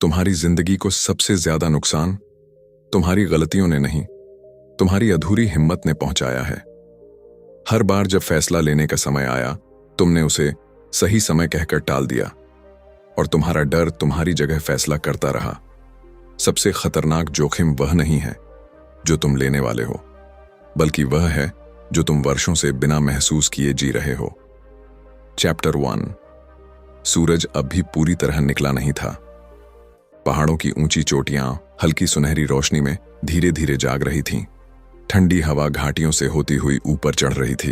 तुम्हारी जिंदगी को सबसे ज्यादा नुकसान तुम्हारी गलतियों ने नहीं, तुम्हारी अधूरी हिम्मत ने पहुंचाया है। हर बार जब फैसला लेने का समय आया, तुमने उसे सही समय कहकर टाल दिया और तुम्हारा डर तुम्हारी जगह फैसला करता रहा। सबसे खतरनाक जोखिम वह नहीं है जो तुम लेने वाले हो, बल्कि वह है जो तुम वर्षों से बिना महसूस किए जी रहे हो। चैप्टर 1। सूरज अब भी पूरी तरह निकला नहीं था। पहाड़ों की ऊंची चोटियां हल्की सुनहरी रोशनी में धीरे धीरे जाग रही थीं। ठंडी हवा घाटियों से होती हुई ऊपर चढ़ रही थी।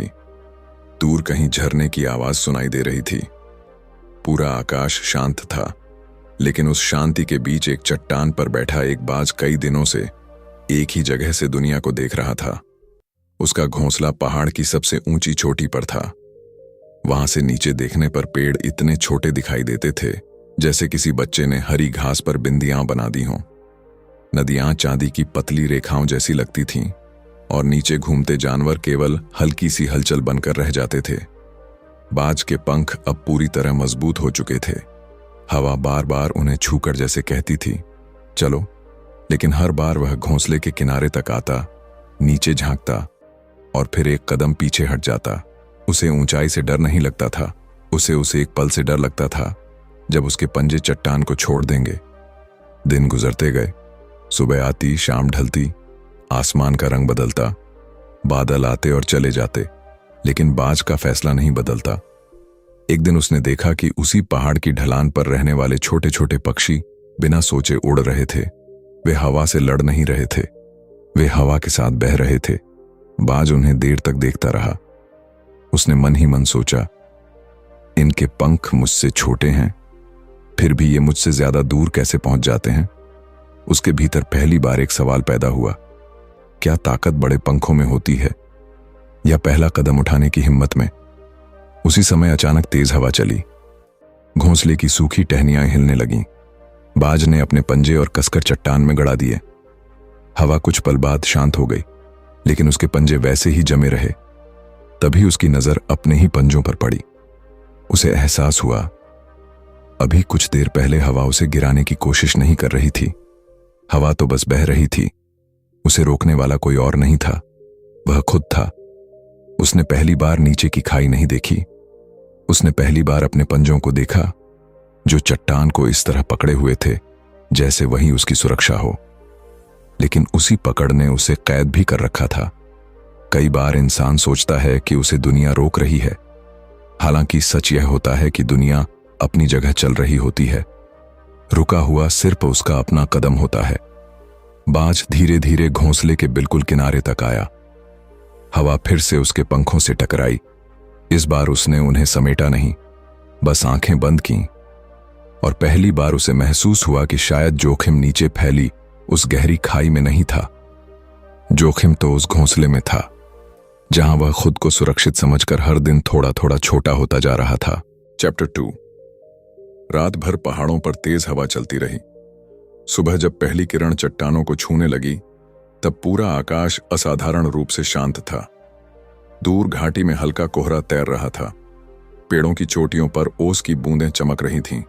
दूर कहीं झरने की आवाज सुनाई दे रही थी। पूरा आकाश शांत था, लेकिन उस शांति के बीच एक चट्टान पर बैठा एक बाज कई दिनों से एक ही जगह से दुनिया को देख रहा था। उसका घोंसला पहाड़ की सबसे ऊंची चोटी पर था। वहां से नीचे देखने पर पेड़ इतने छोटे दिखाई देते थे जैसे किसी बच्चे ने हरी घास पर बिंदियां बना दी हों। नदियां चांदी की पतली रेखाओं जैसी लगती थीं और नीचे घूमते जानवर केवल हल्की सी हलचल बनकर रह जाते थे। बाज के पंख अब पूरी तरह मजबूत हो चुके थे। हवा बार बार उन्हें छूकर जैसे कहती थी चलो, लेकिन हर बार वह घोंसले के किनारे तक आता, नीचे झांकता और फिर एक कदम पीछे हट जाता। उसे ऊंचाई से डर नहीं लगता था, उसे एक पल से डर लगता था जब उसके पंजे चट्टान को छोड़ देंगे। दिन गुजरते गए। सुबह आती, शाम ढलती, आसमान का रंग बदलता, बादल आते और चले जाते, लेकिन बाज का फैसला नहीं बदलता। एक दिन उसने देखा कि उसी पहाड़ की ढलान पर रहने वाले छोटे छोटे पक्षी बिना सोचे उड़ रहे थे। वे हवा से लड़ नहीं रहे थे, वे हवा के साथ बह रहे थे। बाज उन्हें देर तक देखता रहा। उसने मन ही मन सोचा, इनके पंख मुझसे छोटे हैं, फिर भी ये मुझसे ज्यादा दूर कैसे पहुंच जाते हैं। उसके भीतर पहली बार एक सवाल पैदा हुआ, क्या ताकत बड़े पंखों में होती है या पहला कदम उठाने की हिम्मत में। उसी समय अचानक तेज हवा चली। घोंसले की सूखी टहनियां हिलने लगीं। बाज ने अपने पंजे और कसकर चट्टान में गड़ा दिए। हवा कुछ पल बाद शांत हो गई, लेकिन उसके पंजे वैसे ही जमे रहे। तभी उसकी नजर अपने ही पंजों पर पड़ी। उसे एहसास हुआ, अभी कुछ देर पहले हवा उसे गिराने की कोशिश नहीं कर रही थी। हवा तो बस बह रही थी। उसे रोकने वाला कोई और नहीं था, वह खुद था। उसने पहली बार नीचे की खाई नहीं देखी। उसने पहली बार अपने पंजों को देखा, जो चट्टान को इस तरह पकड़े हुए थे जैसे वही उसकी सुरक्षा हो। लेकिन उसी पकड़ ने उसे कैद भी कर रखा था। कई बार इंसान सोचता है कि उसे दुनिया रोक रही है, हालांकि सच यह होता है कि दुनिया अपनी जगह चल रही होती है। रुका हुआ सिर्फ उसका अपना कदम होता है। बाज धीरे धीरे घोंसले के बिल्कुल किनारे तक आया। हवा फिर से उसके पंखों से टकराई। इस बार उसने उन्हें समेटा नहीं, बस आंखें बंद कीं। और पहली बार उसे महसूस हुआ कि शायद जोखिम नीचे फैली उस गहरी खाई में नहीं था। जोखिम तो उस घोंसले में था, जहां वह खुद को सुरक्षित समझकर हर दिन थोड़ा थोड़ा छोटा होता जा रहा था। चैप्टर 2। रात भर पहाड़ों पर तेज हवा चलती रही। सुबह जब पहली किरण चट्टानों को छूने लगी, तब पूरा आकाश असाधारण रूप से शांत था। दूर घाटी में हल्का कोहरा तैर रहा था। पेड़ों की चोटियों पर ओस की बूंदें चमक रही थीं।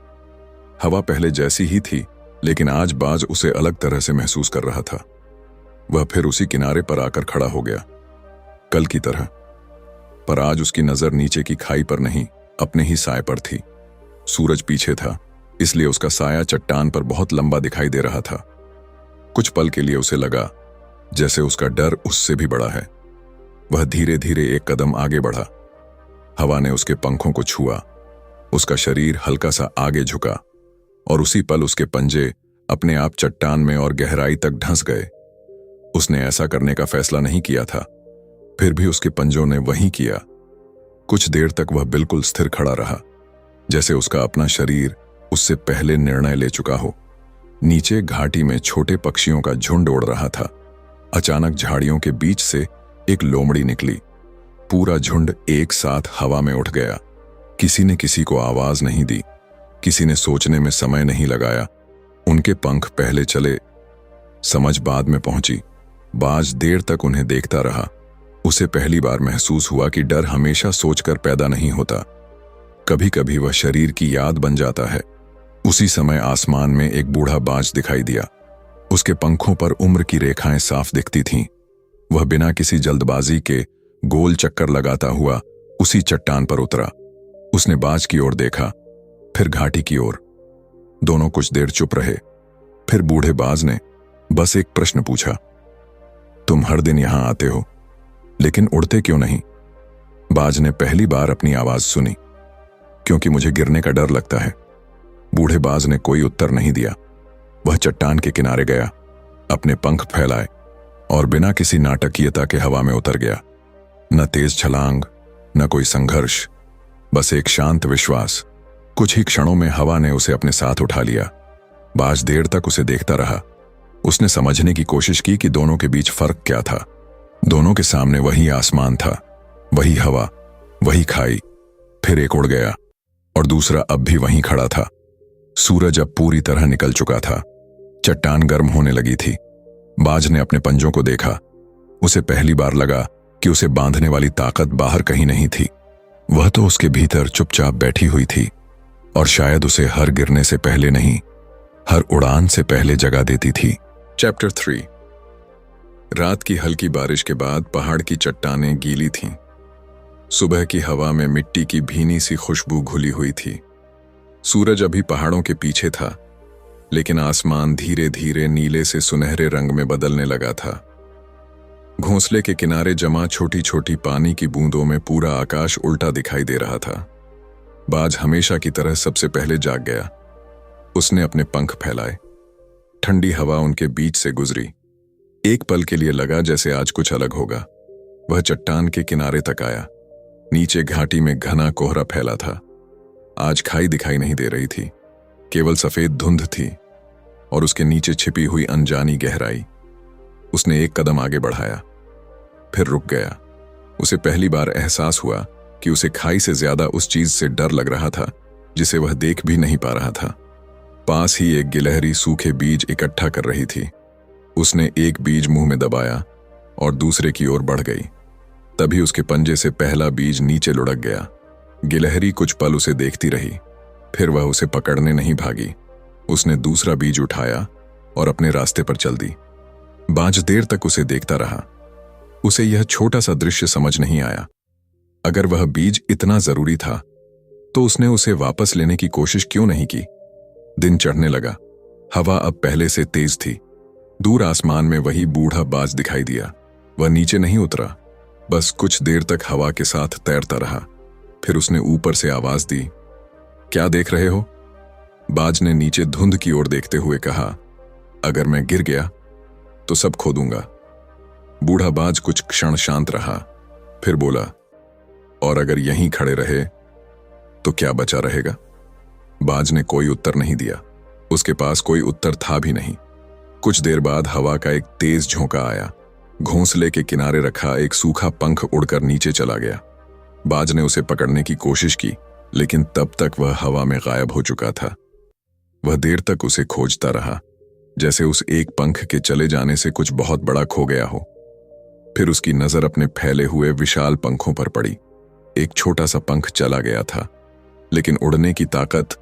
हवा पहले जैसी ही थी, लेकिन आज बाज उसे अलग तरह से महसूस कर रहा था। वह फिर उसी किनारे पर आकर खड़ा हो गया, कल की तरह। पर आज उसकी नजर नीचे की खाई पर नहीं, अपने ही साए पर थी। सूरज पीछे था, इसलिए उसका साया चट्टान पर बहुत लंबा दिखाई दे रहा था। कुछ पल के लिए उसे लगा जैसे उसका डर उससे भी बड़ा है। वह धीरे धीरे एक कदम आगे बढ़ा। हवा ने उसके पंखों को छुआ। उसका शरीर हल्का सा आगे झुका और उसी पल उसके पंजे अपने आप चट्टान में और गहराई तक धंस गए। उसने ऐसा करने का फैसला नहीं किया था, फिर भी उसके पंजों ने वही किया। कुछ देर तक वह बिल्कुल स्थिर खड़ा रहा, जैसे उसका अपना शरीर उससे पहले निर्णय ले चुका हो। नीचे घाटी में छोटे पक्षियों का झुंड उड़ रहा था। अचानक झाड़ियों के बीच से एक लोमड़ी निकली। पूरा झुंड एक साथ हवा में उठ गया। किसी ने किसी को आवाज नहीं दी, किसी ने सोचने में समय नहीं लगाया। उनके पंख पहले चले, समझ बाद में पहुंची। बाज देर तक उन्हें देखता रहा। उसे पहली बार महसूस हुआ कि डर हमेशा सोचकर पैदा नहीं होता, कभी कभी वह शरीर की याद बन जाता है। उसी समय आसमान में एक बूढ़ा बाज दिखाई दिया। उसके पंखों पर उम्र की रेखाएं साफ दिखती थीं। वह बिना किसी जल्दबाजी के गोल चक्कर लगाता हुआ उसी चट्टान पर उतरा। उसने बाज की ओर देखा, फिर घाटी की ओर। दोनों कुछ देर चुप रहे। फिर बूढ़े बाज ने बस एक प्रश्न पूछा, तुम हर दिन यहां आते हो, लेकिन उड़ते क्यों नहीं? बाज ने पहली बार अपनी आवाज सुनी। क्योंकि मुझे गिरने का डर लगता है। बूढ़े बाज ने कोई उत्तर नहीं दिया। वह चट्टान के किनारे गया, अपने पंख फैलाए और बिना किसी नाटकीयता के हवा में उतर गया। न तेज छलांग, न कोई संघर्ष, बस एक शांत विश्वास। कुछ ही क्षणों में हवा ने उसे अपने साथ उठा लिया। बाज देर तक उसे देखता रहा। उसने समझने की कोशिश की कि दोनों के बीच फर्क क्या था। दोनों के सामने वही आसमान था, वही हवा, वही खाई। फिर एक उड़ गया और दूसरा अब भी वहीं खड़ा था। सूरज अब पूरी तरह निकल चुका था। चट्टान गर्म होने लगी थी। बाज ने अपने पंजों को देखा। उसे पहली बार लगा कि उसे बांधने वाली ताकत बाहर कहीं नहीं थी। वह तो उसके भीतर चुपचाप बैठी हुई थी और शायद उसे हर गिरने से पहले नहीं, हर उड़ान से पहले जगा देती थी। चैप्टर 3। रात की हल्की बारिश के बाद पहाड़ की चट्टानें गीली थीं। सुबह की हवा में मिट्टी की भीनी सी खुशबू घुली हुई थी। सूरज अभी पहाड़ों के पीछे था, लेकिन आसमान धीरे धीरे नीले से सुनहरे रंग में बदलने लगा था। घोंसले के किनारे जमा छोटी छोटी पानी की बूंदों में पूरा आकाश उल्टा दिखाई दे रहा था। बाज हमेशा की तरह सबसे पहले जाग गया। उसने अपने पंख फैलाए। ठंडी हवा उनके बीच से गुजरी। एक पल के लिए लगा जैसे आज कुछ अलग होगा। वह चट्टान के किनारे तक आया। नीचे घाटी में घना कोहरा फैला था। आज खाई दिखाई नहीं दे रही थी, केवल सफेद धुंध थी और उसके नीचे छिपी हुई अनजानी गहराई। उसने एक कदम आगे बढ़ाया, फिर रुक गया। उसे पहली बार एहसास हुआ कि उसे खाई से ज्यादा उस चीज से डर लग रहा था जिसे वह देख भी नहीं पा रहा था। पास ही एक गिलहरी सूखे बीज इकट्ठा कर रही थी। उसने एक बीज मुंह में दबाया और दूसरे की ओर बढ़ गई। तभी उसके पंजे से पहला बीज नीचे लुढ़क गया। गिलहरी कुछ पल उसे देखती रही, फिर वह उसे पकड़ने नहीं भागी। उसने दूसरा बीज उठाया और अपने रास्ते पर चल दी। बाज देर तक उसे देखता रहा। उसे यह छोटा सा दृश्य समझ नहीं आया। अगर वह बीज इतना जरूरी था तो उसने उसे वापस लेने की कोशिश क्यों नहीं की? दिन चढ़ने लगा। हवा अब पहले से तेज थी। दूर आसमान में वही बूढ़ा बाज दिखाई दिया। वह नीचे नहीं उतरा, बस कुछ देर तक हवा के साथ तैरता रहा। फिर उसने ऊपर से आवाज दी, क्या देख रहे हो? बाज ने नीचे धुंध की ओर देखते हुए कहा, अगर मैं गिर गया तो सब खो दूंगा। बूढ़ा बाज कुछ क्षण शांत रहा, फिर बोला, और अगर यहीं खड़े रहे तो क्या बचा रहेगा? बाज ने कोई उत्तर नहीं दिया। उसके पास कोई उत्तर था भी नहीं। कुछ देर बाद हवा का एक तेज झोंका आया। घोंसले के किनारे रखा एक सूखा पंख उड़कर नीचे चला गया। बाज ने उसे पकड़ने की कोशिश की, लेकिन तब तक वह हवा में गायब हो चुका था। वह देर तक उसे खोजता रहा, जैसे उस एक पंख के चले जाने से कुछ बहुत बड़ा खो गया हो। फिर उसकी नजर अपने फैले हुए विशाल पंखों पर पड़ी। एक छोटा सा पंख चला गया था, लेकिन उड़ने की ताकत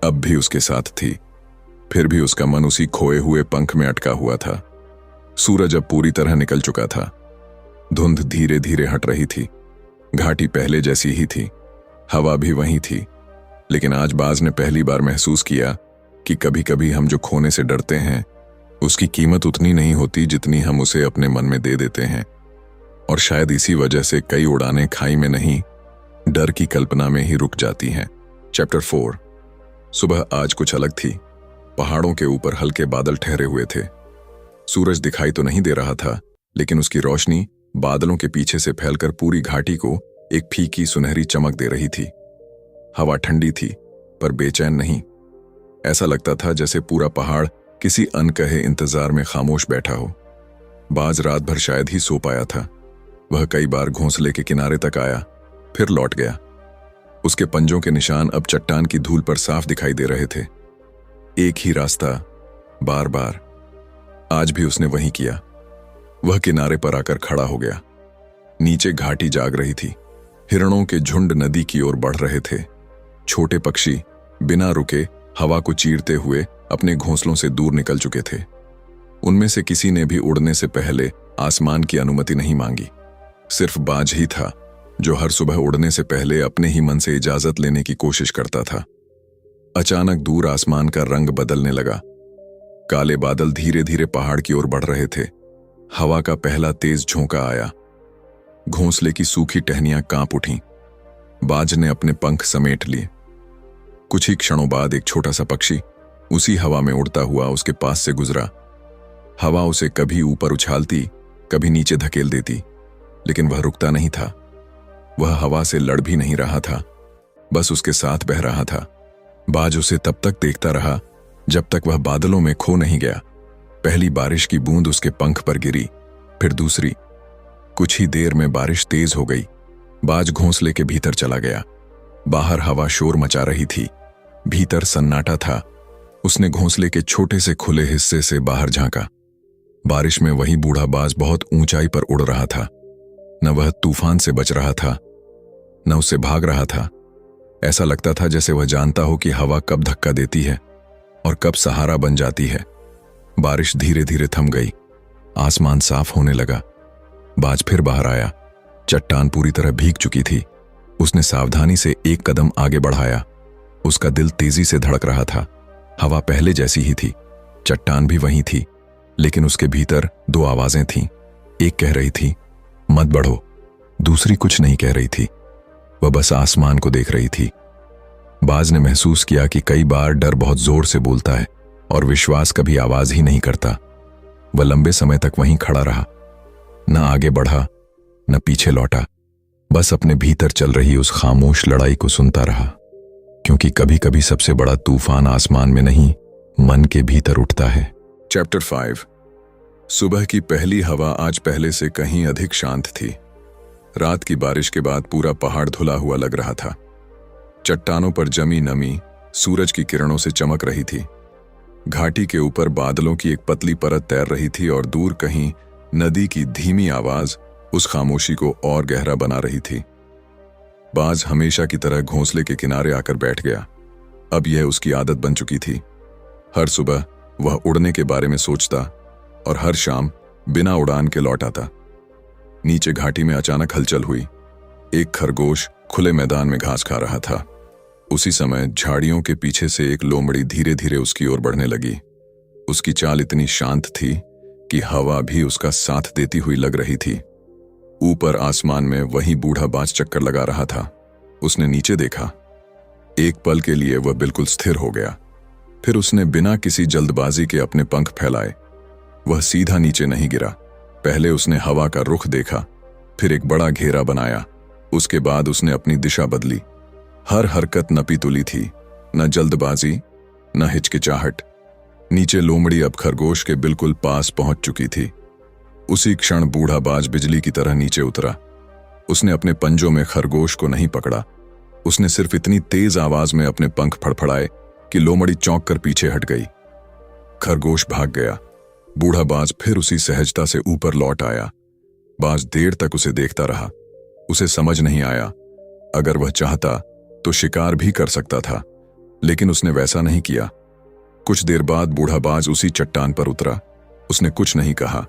अब भी उसके साथ थी। फिर भी उसका मन उसी खोए हुए पंख में अटका हुआ था। सूरज अब पूरी तरह निकल चुका था। धुंध धीरे धीरे हट रही थी। घाटी पहले जैसी ही थी, हवा भी वही थी। लेकिन आज बाज ने पहली बार महसूस किया कि कभी कभी हम जो खोने से डरते हैं उसकी कीमत उतनी नहीं होती जितनी हम उसे अपने मन में दे देते हैं। और शायद इसी वजह से कई उड़ानें खाई में नहीं, डर की कल्पना में ही रुक जाती हैं। चैप्टर 4। सुबह आज कुछ अलग थी। पहाड़ों के ऊपर हल्के बादल ठहरे हुए थे। सूरज दिखाई तो नहीं दे रहा था, लेकिन उसकी रोशनी बादलों के पीछे से फैलकर पूरी घाटी को एक फीकी सुनहरी चमक दे रही थी। हवा ठंडी थी, पर बेचैन नहीं। ऐसा लगता था जैसे पूरा पहाड़ किसी अनकहे इंतजार में खामोश बैठा हो। बाज रात भर शायद ही सो पाया था। वह कई बार घोंसले के किनारे तक आया, फिर लौट गया। उसके पंजों के निशान अब चट्टान की धूल पर साफ दिखाई दे रहे थे। एक ही रास्ता, बार बार। आज भी उसने वही किया। वह किनारे पर आकर खड़ा हो गया। नीचे घाटी जाग रही थी। हिरणों के झुंड नदी की ओर बढ़ रहे थे। छोटे पक्षी बिना रुके हवा को चीरते हुए अपने घोंसलों से दूर निकल चुके थे। उनमें से किसी ने भी उड़ने से पहले आसमान की अनुमति नहीं मांगी। सिर्फ बाज ही था जो हर सुबह उड़ने से पहले अपने ही मन से इजाजत लेने की कोशिश करता था। अचानक दूर आसमान का रंग बदलने लगा। काले बादल धीरे धीरे पहाड़ की ओर बढ़ रहे थे। हवा का पहला तेज झोंका आया। घोंसले की सूखी टहनियां कांप उठीं। बाज ने अपने पंख समेट लिए। कुछ ही क्षणों बाद एक छोटा सा पक्षी उसी हवा में उड़ता हुआ उसके पास से गुजरा। हवा उसे कभी ऊपर उछालती, कभी नीचे धकेल देती, लेकिन वह रुकता नहीं था। वह हवा से लड़ भी नहीं रहा था, बस उसके साथ बह रहा था। बाज उसे तब तक देखता रहा जब तक वह बादलों में खो नहीं गया। पहली बारिश की बूंद उसके पंख पर गिरी, फिर दूसरी। कुछ ही देर में बारिश तेज हो गई। बाज घोंसले के भीतर चला गया। बाहर हवा शोर मचा रही थी, भीतर सन्नाटा था। उसने घोंसले के छोटे से खुले हिस्से से बाहर झांका। बारिश में वही बूढ़ा बाज बहुत ऊंचाई पर उड़ रहा था। न वह तूफान से बच रहा था, न उससे भाग रहा था। ऐसा लगता था जैसे वह जानता हो कि हवा कब धक्का देती है और कब सहारा बन जाती है। बारिश धीरे धीरे थम गई। आसमान साफ होने लगा। बाज फिर बाहर आया। चट्टान पूरी तरह भीग चुकी थी। उसने सावधानी से एक कदम आगे बढ़ाया। उसका दिल तेजी से धड़क रहा था। हवा पहले जैसी ही थी, चट्टान भी वही थी, लेकिन उसके भीतर दो आवाजें थीं। एक कह रही थी, मत बढ़ो। दूसरी कुछ नहीं कह रही थी, वह बस आसमान को देख रही थी। बाज ने महसूस किया कि कई बार डर बहुत जोर से बोलता है और विश्वास कभी आवाज ही नहीं करता। वह लंबे समय तक वहीं खड़ा रहा, न आगे बढ़ा न पीछे लौटा, बस अपने भीतर चल रही उस खामोश लड़ाई को सुनता रहा। क्योंकि कभी कभी सबसे बड़ा तूफान आसमान में नहीं, मन के भीतर उठता है। चैप्टर 5। सुबह की पहली हवा आज पहले से कहीं अधिक शांत थी। रात की बारिश के बाद पूरा पहाड़ धुला हुआ लग रहा था। चट्टानों पर जमी नमी सूरज की किरणों से चमक रही थी। घाटी के ऊपर बादलों की एक पतली परत तैर रही थी और दूर कहीं नदी की धीमी आवाज उस खामोशी को और गहरा बना रही थी। बाज हमेशा की तरह घोंसले के किनारे आकर बैठ गया। अब यह उसकी आदत बन चुकी थी। हर सुबह वह उड़ने के बारे में सोचता और हर शाम बिना उड़ान के लौट आता। नीचे घाटी में अचानक हलचल हुई। एक खरगोश खुले मैदान में घास खा रहा था। उसी समय झाड़ियों के पीछे से एक लोमड़ी धीरे धीरे उसकी ओर बढ़ने लगी। उसकी चाल इतनी शांत थी कि हवा भी उसका साथ देती हुई लग रही थी। ऊपर आसमान में वही बूढ़ा बाज चक्कर लगा रहा था। उसने नीचे देखा। एक पल के लिए वह बिल्कुल स्थिर हो गया। फिर उसने बिना किसी जल्दबाजी के अपने पंख फैलाए। वह सीधा नीचे नहीं गिरा। पहले उसने हवा का रुख देखा, फिर एक बड़ा घेरा बनाया। उसके बाद उसने अपनी दिशा बदली। हर हरकत नपी तुली थी, न जल्दबाजी न हिचकिचाहट। नीचे लोमड़ी अब खरगोश के बिल्कुल पास पहुंच चुकी थी। उसी क्षण बूढ़ा बाज बिजली की तरह नीचे उतरा। उसने अपने पंजों में खरगोश को नहीं पकड़ा। उसने सिर्फ इतनी तेज आवाज में अपने पंख फड़फड़ाए कि लोमड़ी चौंक कर पीछे हट गई। खरगोश भाग गया। बूढ़ा बाज फिर उसी सहजता से ऊपर लौट आया। बाज देर तक उसे देखता रहा। उसे समझ नहीं आया, अगर वह चाहता तो शिकार भी कर सकता था, लेकिन उसने वैसा नहीं किया। कुछ देर बाद बूढ़ा बाज उसी चट्टान पर उतरा। उसने कुछ नहीं कहा,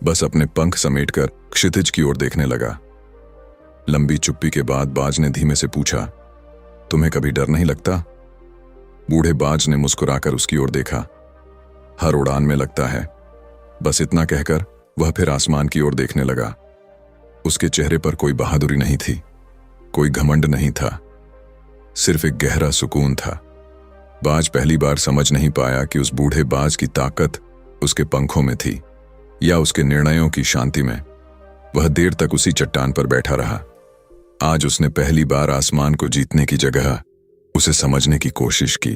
बस अपने पंख समेटकर क्षितिज की ओर देखने लगा। लंबी चुप्पी के बाद बाज ने धीमे से पूछा, तुम्हें कभी डर नहीं लगता? बूढ़े बाज ने मुस्कुराकर उसकी ओर देखा। हर उड़ान में लगता है। बस इतना कहकर वह फिर आसमान की ओर देखने लगा। उसके चेहरे पर कोई बहादुरी नहीं थी, कोई घमंड नहीं था, सिर्फ एक गहरा सुकून था। बाज पहली बार समझ नहीं पाया कि उस बूढ़े बाज की ताकत उसके पंखों में थी या उसके निर्णयों की शांति में। वह देर तक उसी चट्टान पर बैठा रहा। आज उसने पहली बार आसमान को जीतने की जगह उसे समझने की कोशिश की,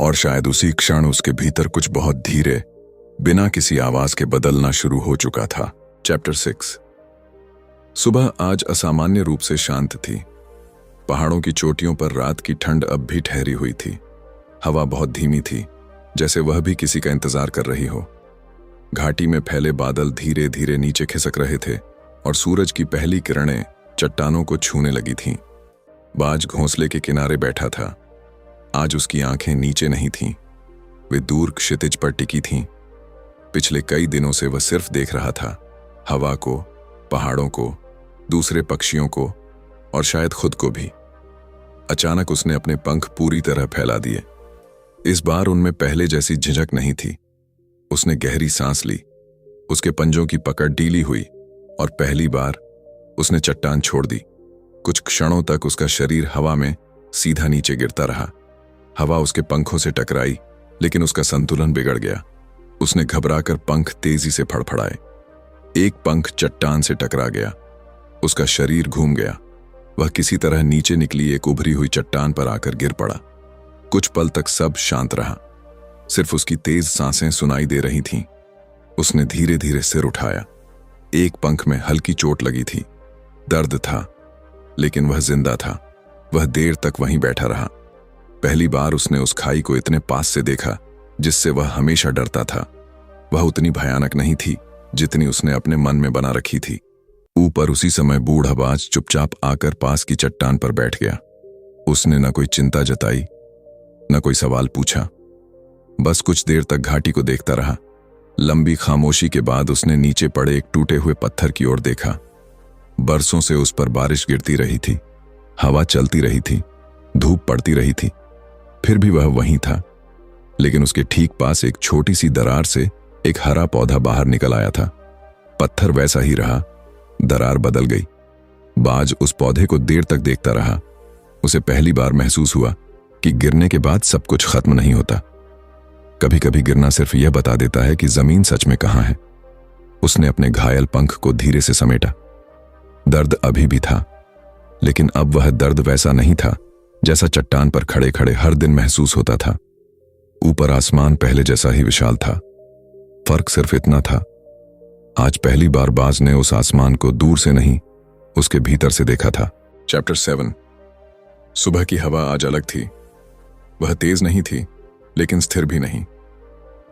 और शायद उसी क्षण उसके भीतर कुछ बहुत धीरे, बिना किसी आवाज के बदलना शुरू हो चुका था। चैप्टर 6। सुबह आज असामान्य रूप से शांत थी। पहाड़ों की चोटियों पर रात की ठंड अब भी ठहरी हुई थी। हवा बहुत धीमी थी, जैसे वह भी किसी का इंतजार कर रही हो। घाटी में फैले बादल धीरे धीरे नीचे खिसक रहे थे और सूरज की पहली किरणें चट्टानों को छूने लगी थीं। बाज घोंसले के किनारे बैठा था। आज उसकी आंखें नीचे नहीं थीं, वे दूर क्षितिज पर टिकी थीं। पिछले कई दिनों से वह सिर्फ देख रहा था, हवा को, पहाड़ों को, दूसरे पक्षियों को और शायद खुद को भी। अचानक उसने अपने पंख पूरी तरह फैला दिए। इस बार उनमें पहले जैसी झिझक नहीं थी। उसने गहरी सांस ली, उसके पंजों की पकड़ ढीली हुई और पहली बार उसने चट्टान छोड़ दी। कुछ क्षणों तक उसका शरीर हवा में सीधा नीचे गिरता रहा। हवा उसके पंखों से टकराई, लेकिन उसका संतुलन बिगड़ गया। उसने घबराकर पंख तेजी से फड़फड़ाए। एक पंख चट्टान से टकरा गया, उसका शरीर घूम गया। वह किसी तरह नीचे निकली एक उभरी हुई चट्टान पर आकर गिर पड़ा। कुछ पल तक सब शांत रहा, सिर्फ उसकी तेज सांसें सुनाई दे रही थीं। उसने धीरे धीरे सिर उठाया। एक पंख में हल्की चोट लगी थी, दर्द था, लेकिन वह जिंदा था। वह देर तक वहीं बैठा रहा। पहली बार उसने उस खाई को इतने पास से देखा जिससे वह हमेशा डरता था। वह उतनी भयानक नहीं थी जितनी उसने अपने मन में बना रखी थी। ऊपर उसी समय बूढ़ा बाज चुपचाप आकर पास की चट्टान पर बैठ गया। उसने न कोई चिंता जताई, न कोई सवाल पूछा, बस कुछ देर तक घाटी को देखता रहा। लंबी खामोशी के बाद उसने नीचे पड़े एक टूटे हुए पत्थर की ओर देखा। बरसों से उस पर बारिश गिरती रही थी, हवा चलती रही थी, धूप पड़ती रही थी, फिर भी वह वहीं था। लेकिन उसके ठीक पास एक छोटी सी दरार से एक हरा पौधा बाहर निकल आया था। पत्थर वैसा ही रहा, दरार बदल गई। बाज उस पौधे को देर तक देखता रहा। उसे पहली बार महसूस हुआ कि गिरने के बाद सब कुछ खत्म नहीं होता। कभी कभी गिरना सिर्फ यह बता देता है कि जमीन सच में कहां है। उसने अपने घायल पंख को धीरे से समेटा। दर्द अभी भी था, लेकिन अब वह दर्द वैसा नहीं था जैसा चट्टान पर खड़े खड़े हर दिन महसूस होता था। ऊपर आसमान पहले जैसा ही विशाल था, फर्क सिर्फ इतना था, आज पहली बार बाज ने उस आसमान को दूर से नहीं, उसके भीतर से देखा था। चैप्टर 7। सुबह की हवा आज अलग थी। वह तेज नहीं थी, लेकिन स्थिर भी नहीं।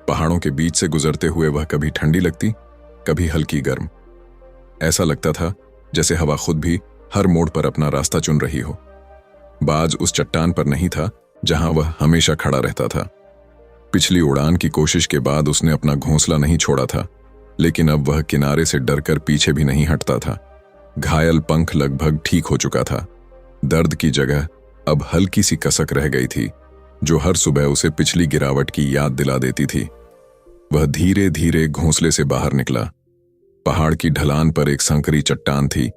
पहाड़ों के बीच से गुजरते हुए वह कभी ठंडी लगती, कभी हल्की गर्म। ऐसा लगता था जैसे हवा खुद भी हर मोड़ पर अपना रास्ता चुन रही हो। बाज उस चट्टान पर नहीं था जहां वह हमेशा खड़ा रहता था। पिछली उड़ान की कोशिश के बाद उसने अपना घोंसला नहीं छोड़ा था, लेकिन अब वह किनारे से डरकर पीछे भी नहीं हटता था। घायल पंख लगभग ठीक हो चुका था। दर्द की जगह अब हल्की सी कसक रह गई थी, जो हर सुबह उसे पिछली गिरावट की याद दिला देती थी। वह धीरे धीरे घोंसले से बाहर निकला। पहाड़ की ढलान पर एक संकरी चट्टान थी,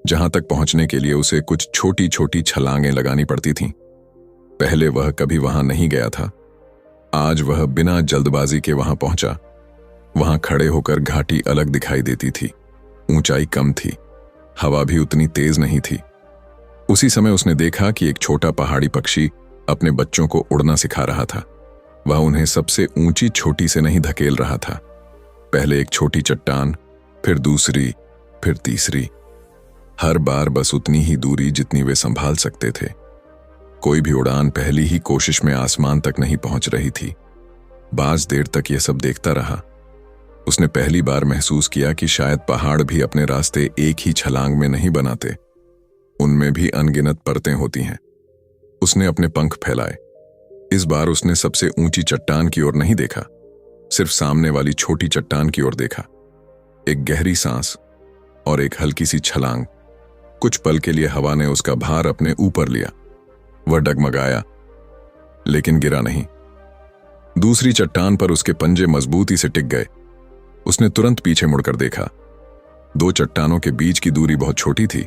जहां तक पहुंचने के लिए उसे कुछ छोटी छोटी छलांगें लगानी पड़ती थीं। पहले वह कभी वहां नहीं गया था। आज वह बिना जल्दबाजी के वहां पहुंचा। वहां खड़े होकर घाटी अलग दिखाई देती थी। ऊंचाई कम थी, हवा भी उतनी तेज नहीं थी। उसी समय उसने देखा कि एक छोटा पहाड़ी पक्षी अपने बच्चों को उड़ना सिखा रहा था। वह उन्हें सबसे ऊंची छोटी से नहीं धकेल रहा था। पहले एक छोटी चट्टान, फिर दूसरी, फिर तीसरी। हर बार बस उतनी ही दूरी जितनी वे संभाल सकते थे। कोई भी उड़ान पहली ही कोशिश में आसमान तक नहीं पहुंच रही थी। बाज देर तक यह सब देखता रहा। उसने पहली बार महसूस किया कि शायद पहाड़ भी अपने रास्ते एक ही छलांग में नहीं बनाते, उनमें भी अनगिनत परतें होती हैं। उसने अपने पंख फैलाए। इस बार उसने सबसे ऊंची चट्टान की ओर नहीं देखा, सिर्फ सामने वाली छोटी चट्टान की ओर देखा। एक गहरी सांस और एक हल्की सी छलांग। कुछ पल के लिए हवा ने उसका भार अपने ऊपर लिया। वह डगमगाया, लेकिन गिरा नहीं। दूसरी चट्टान पर उसके पंजे मजबूती से टिक गए। उसने तुरंत पीछे मुड़कर देखा। दो चट्टानों के बीच की दूरी बहुत छोटी थी,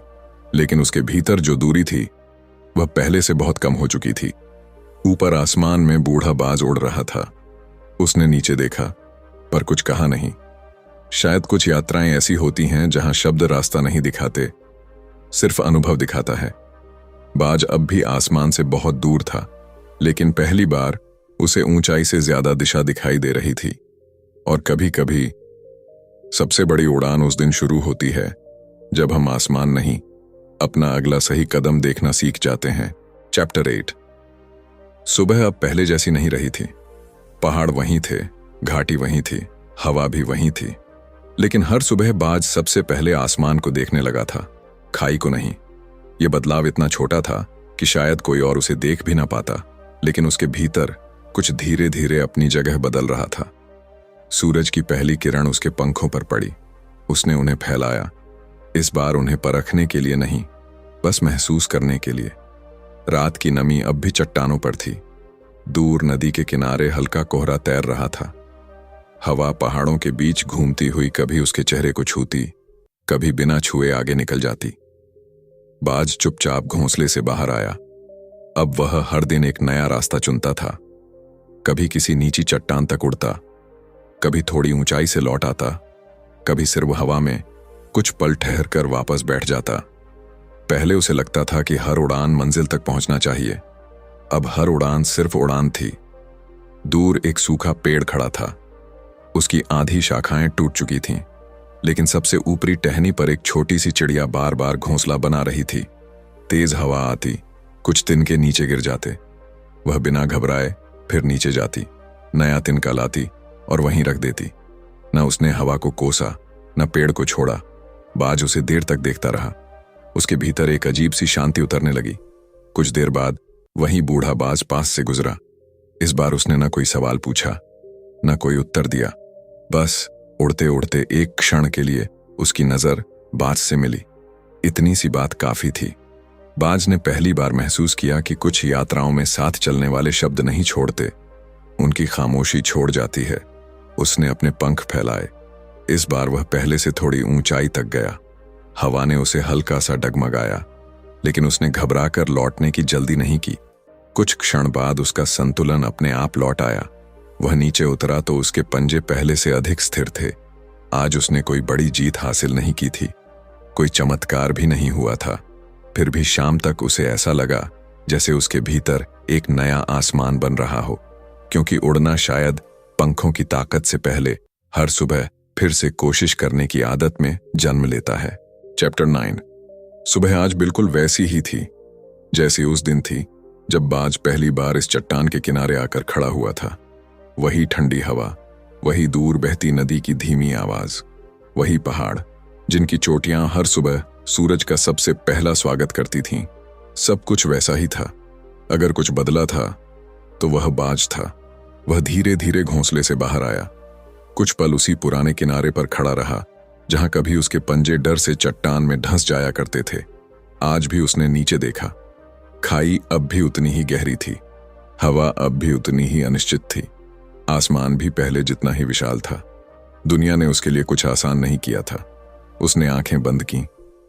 लेकिन उसके भीतर जो दूरी थी वह पहले से बहुत कम हो चुकी थी। ऊपर आसमान में बूढ़ा बाज उड़ रहा था। उसने नीचे देखा, पर कुछ कहा नहीं। शायद कुछ यात्राएं ऐसी होती हैं जहां शब्द रास्ता नहीं दिखाते, सिर्फ अनुभव दिखाता है। बाज अब भी आसमान से बहुत दूर था, लेकिन पहली बार उसे ऊंचाई से ज्यादा दिशा दिखाई दे रही थी। और कभी कभी सबसे बड़ी उड़ान उस दिन शुरू होती है जब हम आसमान नहीं, अपना अगला सही कदम देखना सीख जाते हैं। चैप्टर 8। सुबह अब पहले जैसी नहीं रही थी। पहाड़ वहीं थे, घाटी वहीं थी, हवा भी वहीं थी, लेकिन हर सुबह बाज सबसे पहले आसमान को देखने लगा था, खाई को नहीं। यह बदलाव इतना छोटा था कि शायद कोई और उसे देख भी ना पाता, लेकिन उसके भीतर कुछ धीरे धीरे अपनी जगह बदल रहा था। सूरज की पहली किरण उसके पंखों पर पड़ी। उसने उन्हें फैलाया, इस बार उन्हें परखने के लिए नहीं, बस महसूस करने के लिए। रात की नमी अब भी चट्टानों पर थी। दूर नदी के किनारे हल्का कोहरा तैर रहा था। हवा पहाड़ों के बीच घूमती हुई कभी उसके चेहरे को छूती, कभी बिना छुए आगे निकल जाती। बाज चुपचाप घोंसले से बाहर आया। अब वह हर दिन एक नया रास्ता चुनता था। कभी किसी नीची चट्टान तक उड़ता, कभी थोड़ी ऊंचाई से लौट आता, कभी सिर्फ हवा में कुछ पल ठहर कर वापस बैठ जाता। पहले उसे लगता था कि हर उड़ान मंजिल तक पहुंचना चाहिए। अब हर उड़ान सिर्फ उड़ान थी। दूर एक सूखा पेड़ खड़ा था। उसकी आधी शाखाएं टूट चुकी थीं, लेकिन सबसे ऊपरी टहनी पर एक छोटी सी चिड़िया बार बार घोंसला बना रही थी। तेज हवा आती, कुछ तिनके नीचे गिर जाते। वह बिना घबराए फिर नीचे जाती, नया तिनका लाती और वहीं रख देती। न उसने हवा को कोसा, न पेड़ को छोड़ा। बाज उसे देर तक देखता रहा। उसके भीतर एक अजीब सी शांति उतरने लगी। कुछ देर बाद वही बूढ़ा बाज पास से गुजरा। इस बार उसने न कोई सवाल पूछा, न कोई उत्तर दिया। बस उड़ते उड़ते एक क्षण के लिए उसकी नजर बाज से मिली। इतनी सी बात काफी थी। बाज ने पहली बार महसूस किया कि कुछ यात्राओं में साथ चलने वाले शब्द नहीं छोड़ते, उनकी खामोशी छोड़ जाती है। उसने अपने पंख फैलाए। इस बार वह पहले से थोड़ी ऊंचाई तक गया। हवा ने उसे हल्का सा डगमगाया, लेकिन उसने घबराकर लौटने की जल्दी नहीं की। कुछ क्षण बाद उसका संतुलन अपने आप लौट आया। वह नीचे उतरा तो उसके पंजे पहले से अधिक स्थिर थे। आज उसने कोई बड़ी जीत हासिल नहीं की थी, कोई चमत्कार भी नहीं हुआ था। फिर भी शाम तक उसे ऐसा लगा जैसे उसके भीतर एक नया आसमान बन रहा हो, क्योंकि उड़ना शायद पंखों की ताकत से पहले हर सुबह फिर से कोशिश करने की आदत में जन्म लेता है। चैप्टर 9। सुबह आज बिल्कुल वैसी ही थी जैसी उस दिन थी जब बाज पहली बार इस चट्टान के किनारे आकर खड़ा हुआ था। वही ठंडी हवा, वही दूर बहती नदी की धीमी आवाज, वही पहाड़ जिनकी चोटियां हर सुबह सूरज का सबसे पहला स्वागत करती थीं। सब कुछ वैसा ही था। अगर कुछ बदला था तो वह बाज था। वह धीरे धीरे घोंसले से बाहर आया। कुछ पल उसी पुराने किनारे पर खड़ा रहा जहां कभी उसके पंजे डर से चट्टान में धंस जाया करते थे। आज भी उसने नीचे देखा। खाई अब भी उतनी ही गहरी थी, हवा अब भी उतनी ही अनिश्चित थी, आसमान भी पहले जितना ही विशाल था। दुनिया ने उसके लिए कुछ आसान नहीं किया था। उसने आंखें बंद की।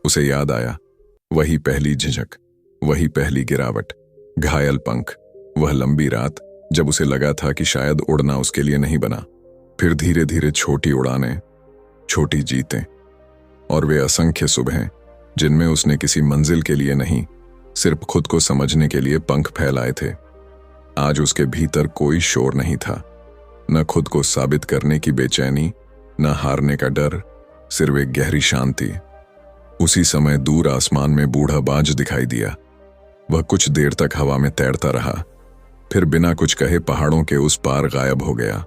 उसे याद आया, वही पहली झिझक, वही पहली गिरावट, घायल पंख, वह लंबी रात जब उसे लगा था कि शायद उड़ना उसके लिए नहीं बना। फिर धीरे धीरे छोटी उड़ानें, छोटी जीतें, और वे असंख्य सुबहें जिनमें उसने किसी मंजिल के लिए नहीं, सिर्फ खुद को समझने के लिए पंख फैलाए थे। आज उसके भीतर कोई शोर नहीं था, न खुद को साबित करने की बेचैनी, न हारने का डर, सिर्फ एक गहरी शांति। उसी समय दूर आसमान में बूढ़ा बाज दिखाई दिया। वह कुछ देर तक हवा में तैरता रहा, फिर बिना कुछ कहे पहाड़ों के उस पार गायब हो गया।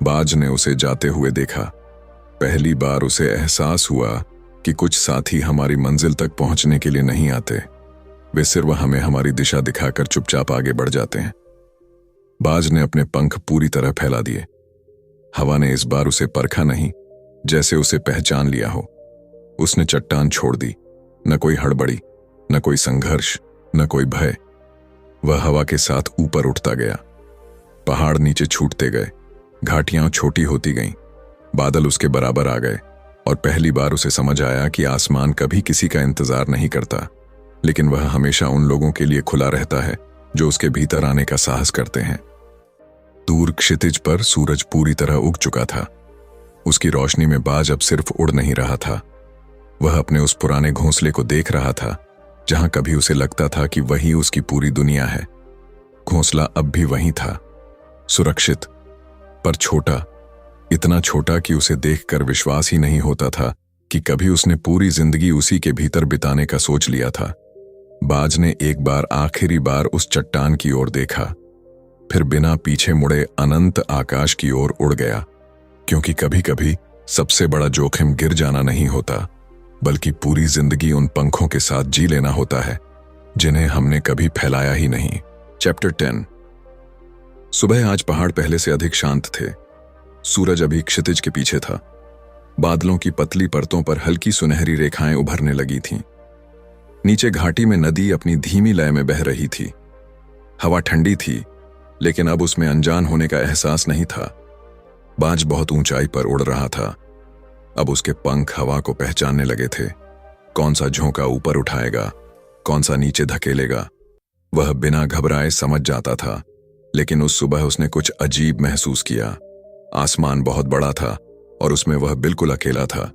बाज ने उसे जाते हुए देखा। पहली बार उसे एहसास हुआ कि कुछ साथी हमारी मंजिल तक पहुंचने के लिए नहीं आते, वे सिर्फ हमें हमारी दिशा दिखाकर चुपचाप आगे बढ़ जाते हैं। बाज ने अपने पंख पूरी तरह फैला दिए। हवा ने इस बार उसे परखा नहीं, जैसे उसे पहचान लिया हो। उसने चट्टान छोड़ दी। न कोई हड़बड़ी, न कोई संघर्ष, न कोई भय। वह हवा के साथ ऊपर उठता गया। पहाड़ नीचे छूटते गए, घाटियां छोटी होती गईं, बादल उसके बराबर आ गए, और पहली बार उसे समझ आया कि आसमान कभी किसी का इंतजार नहीं करता, लेकिन वह हमेशा उन लोगों के लिए खुला रहता है जो उसके भीतर आने का साहस करते हैं। दूर क्षितिज पर सूरज पूरी तरह उग चुका था। उसकी रोशनी में बाज अब सिर्फ उड़ नहीं रहा था, वह अपने उस पुराने घोंसले को देख रहा था जहां कभी उसे लगता था कि वही उसकी पूरी दुनिया है। घोंसला अब भी वहीं था, सुरक्षित पर छोटा, इतना छोटा कि उसे देखकर विश्वास ही नहीं होता था कि कभी उसने पूरी जिंदगी उसी के भीतर बिताने का सोच लिया था। बाज ने एक बार आखिरी बार उस चट्टान की ओर देखा, फिर बिना पीछे मुड़े अनंत आकाश की ओर उड़ गया, क्योंकि कभी कभी सबसे बड़ा जोखिम गिर जाना नहीं होता, बल्कि पूरी जिंदगी उन पंखों के साथ जी लेना होता है जिन्हें हमने कभी फैलाया ही नहीं। चैप्टर 10। सुबह आज पहाड़ पहले से अधिक शांत थे। सूरज अभी क्षितिज के पीछे था। बादलों की पतली परतों पर हल्की सुनहरी रेखाएं उभरने लगी थीं। नीचे घाटी में नदी अपनी धीमी लय में बह रही थी। हवा ठंडी थी, लेकिन अब उसमें अनजान होने का एहसास नहीं था। बाज बहुत ऊंचाई पर उड़ रहा था। अब उसके पंख हवा को पहचानने लगे थे। कौन सा झोंका ऊपर उठाएगा, कौन सा नीचे धकेलेगा, वह बिना घबराए समझ जाता था। लेकिन उस सुबह उसने कुछ अजीब महसूस किया। आसमान बहुत बड़ा था और उसमें वह बिल्कुल अकेला था।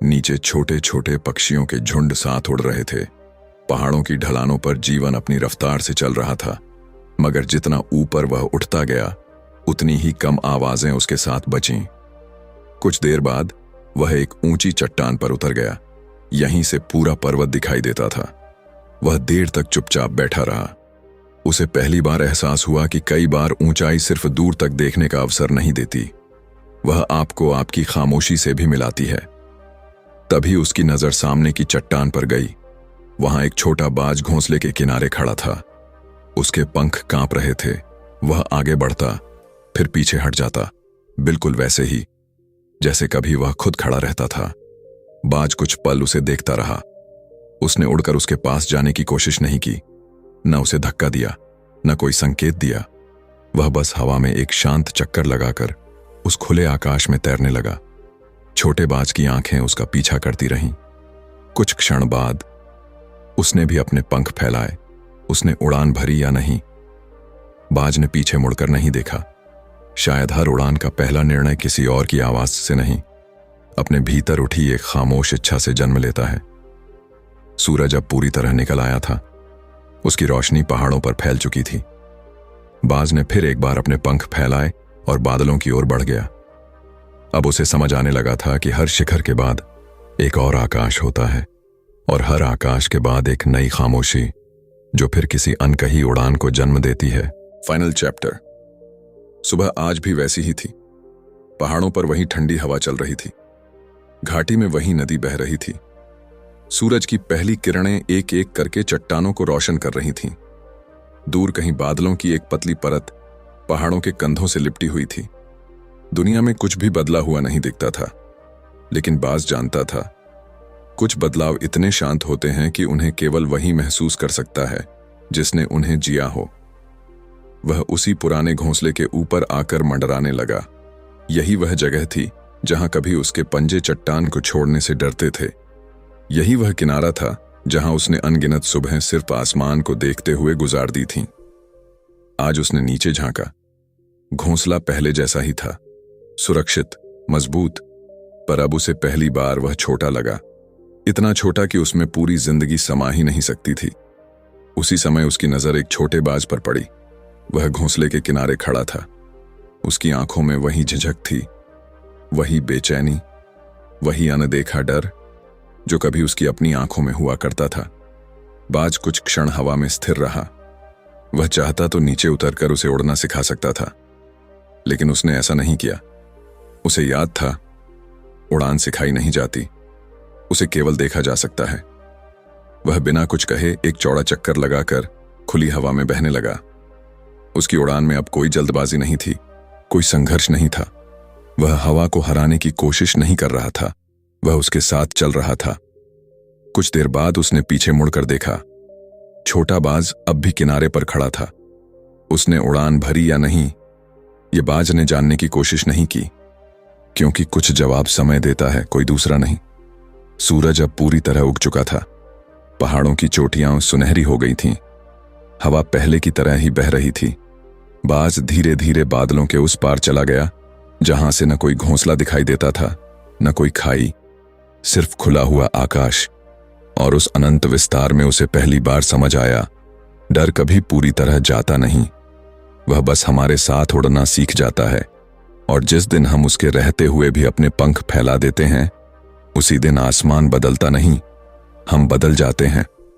नीचे छोटे छोटे पक्षियों के झुंड साथ उड़ रहे थे। पहाड़ों की ढलानों पर जीवन अपनी रफ्तार से चल रहा था, मगर जितना ऊपर वह उठता गया उतनी ही कम आवाजें उसके साथ बचीं। कुछ देर बाद वह एक ऊंची चट्टान पर उतर गया। यहीं से पूरा पर्वत दिखाई देता था। वह देर तक चुपचाप बैठा रहा। उसे पहली बार एहसास हुआ कि कई बार ऊंचाई सिर्फ दूर तक देखने का अवसर नहीं देती, वह आपको आपकी खामोशी से भी मिलाती है। तभी उसकी नजर सामने की चट्टान पर गई। वहां एक छोटा बाज घोंसले के किनारे खड़ा था। उसके पंख कांप रहे थे। वह आगे बढ़ता, फिर पीछे हट जाता, बिल्कुल वैसे ही जैसे कभी वह खुद खड़ा रहता था। बाज कुछ पल उसे देखता रहा। उसने उड़कर उसके पास जाने की कोशिश नहीं की, न उसे धक्का दिया, न कोई संकेत दिया। वह बस हवा में एक शांत चक्कर लगाकर उस खुले आकाश में तैरने लगा। छोटे बाज की आंखें उसका पीछा करती रहीं। कुछ क्षण बाद उसने भी अपने पंख फैलाए। उसने उड़ान भरी या नहीं, बाज ने पीछे मुड़कर नहीं देखा। शायद हर उड़ान का पहला निर्णय किसी और की आवाज से नहीं, अपने भीतर उठी एक खामोश इच्छा से जन्म लेता है। सूरज अब पूरी तरह निकल आया था। उसकी रोशनी पहाड़ों पर फैल चुकी थी। बाज ने फिर एक बार अपने पंख फैलाए और बादलों की ओर बढ़ गया। अब उसे समझ आने लगा था कि हर शिखर के बाद एक और आकाश होता है, और हर आकाश के बाद एक नई खामोशी जो फिर किसी अनकही उड़ान को जन्म देती है। Final chapter. सुबह आज भी वैसी ही थी। पहाड़ों पर वही ठंडी हवा चल रही थी। घाटी में वही नदी बह रही थी। सूरज की पहली किरणें एक एक करके चट्टानों को रोशन कर रही थीं। दूर कहीं बादलों की एक पतली परत पहाड़ों के कंधों से लिपटी हुई थी। दुनिया में कुछ भी बदला हुआ नहीं दिखता था, लेकिन बाज जानता था कुछ बदलाव इतने शांत होते हैं कि उन्हें केवल वही महसूस कर सकता है जिसने उन्हें जिया हो। वह उसी पुराने घोंसले के ऊपर आकर मंडराने लगा। यही वह जगह थी जहां कभी उसके पंजे चट्टान को छोड़ने से डरते थे। यही वह किनारा था जहां उसने अनगिनत सुबह सिर्फ आसमान को देखते हुए गुजार दी थीं। आज उसने नीचे झांका। घोंसला पहले जैसा ही था, सुरक्षित, मजबूत, पर अब उसे पहली बार वह छोटा लगा। इतना छोटा कि उसमें पूरी जिंदगी समा ही नहीं सकती थी। उसी समय उसकी नजर एक छोटे बाज पर पड़ी। वह घोंसले के किनारे खड़ा था। उसकी आंखों में वही झिझक थी, वही बेचैनी, वही अनदेखा डर जो कभी उसकी अपनी आंखों में हुआ करता था। बाज कुछ क्षण हवा में स्थिर रहा। वह चाहता तो नीचे उतरकर उसे उड़ना सिखा सकता था, लेकिन उसने ऐसा नहीं किया। उसे याद था उड़ान सिखाई नहीं जाती, उसे केवल देखा जा सकता है। वह बिना कुछ कहे एक चौड़ा चक्कर लगाकर खुली हवा में बहने लगा। उसकी उड़ान में अब कोई जल्दबाजी नहीं थी, कोई संघर्ष नहीं था। वह हवा को हराने की कोशिश नहीं कर रहा था, वह उसके साथ चल रहा था। कुछ देर बाद उसने पीछे मुड़कर देखा। छोटा बाज अब भी किनारे पर खड़ा था। उसने उड़ान भरी या नहीं, ये बाज ने जानने की कोशिश नहीं की, क्योंकि कुछ जवाब समय देता है, कोई दूसरा नहीं। सूरज अब पूरी तरह उग चुका था। पहाड़ों की चोटियां सुनहरी हो गई थीं। हवा पहले की तरह ही बह रही थी। बाज धीरे धीरे बादलों के उस पार चला गया, जहां से न कोई घोंसला दिखाई देता था, न कोई खाई, सिर्फ खुला हुआ आकाश। और उस अनंत विस्तार में उसे पहली बार समझ आया, डर कभी पूरी तरह जाता नहीं, वह बस हमारे साथ उड़ना सीख जाता है। और जिस दिन हम उसके रहते हुए भी अपने पंख फैला देते हैं, उसी दिन आसमान बदलता नहीं, हम बदल जाते हैं।